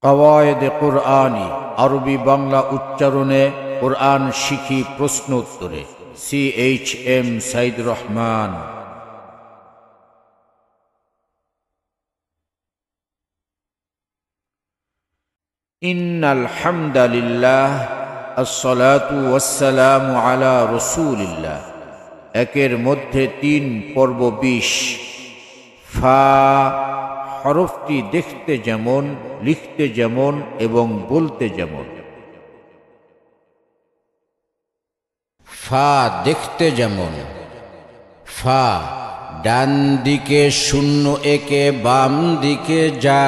কওয়ায়েদে কুরআনী, আরবি বাংলা উচ্চারণে কোরআন শিখি প্রশ্ন উত্তরে। CHM সাইদুর রহমান। ইন্নাল হামদালিল্লাহ, আসসালাতু ওয়াসসালামু আলা রাসূলিল্লাহ। একের মধ্যে 3 পর্ব 20। ফা হরফটি দেখতে যেমন, লিখতে যেমন এবং বলতে যেমন। ফা দেখতে যেমন। ফা ডান দিকে শূন্য একে বাম দিকে যা,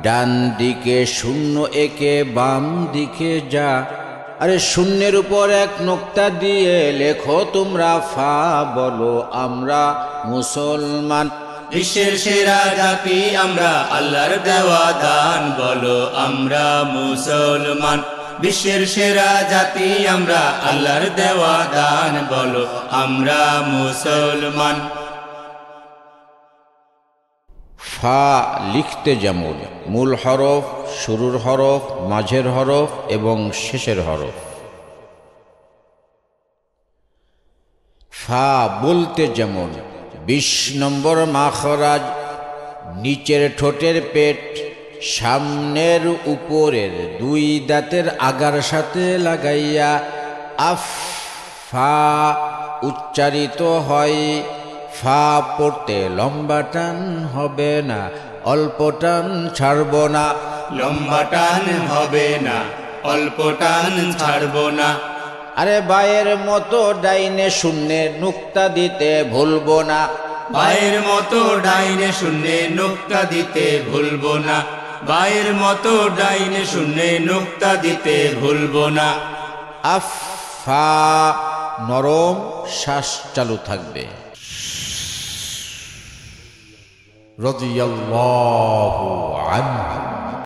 ডান দিকে শূন্য একে বাম দিকে যা। আরে শূন্যের উপর এক নোক্তা দিয়ে লেখো তোমরা ফা, বলো আমরা মুসলমান। বিশ্বের সেরা জাতি আমরা, আল্লাহর দেওয়া দান, বলো আমরা মুসলমান। বিশ্বের সেরা জাতি আমরা, আল্লাহর দেওয়া দান, বলো আমরা মুসলমান। ফা লিখতে যেমন, মূল হরফ, শুরুর হরফ, মাঝের হরফ এবং শেষের হরফ। ফা বলতে যেমন, 20 নম্বর মাখরাজ, নিচের ঠোঁটের পেট সামনের উপরের 2 দাঁতের আগার সাথে লাগাইয়া আফ ফা উচ্চারিত হয়। ফা পড়তে লম্বা টান হবে না, অল্প টান ছাড়ব না। লম্বা টান হবে না, অল্প টান ছাড়ব না। আরে বায়ের মতো ডাইনে শূন্যে নুক্তা দিতে ভুলবো না। বায়ের মতো ডাইনে শূন্যে নুক্তা দিতে ভুলবো না। বায়ের মতো ডাইনে শূন্যে নুক্তা দিতে ভুলবো না। আফ ফা নরম শ্বাস চালু থাকবে। রাদিয়াল্লাহু আনহু।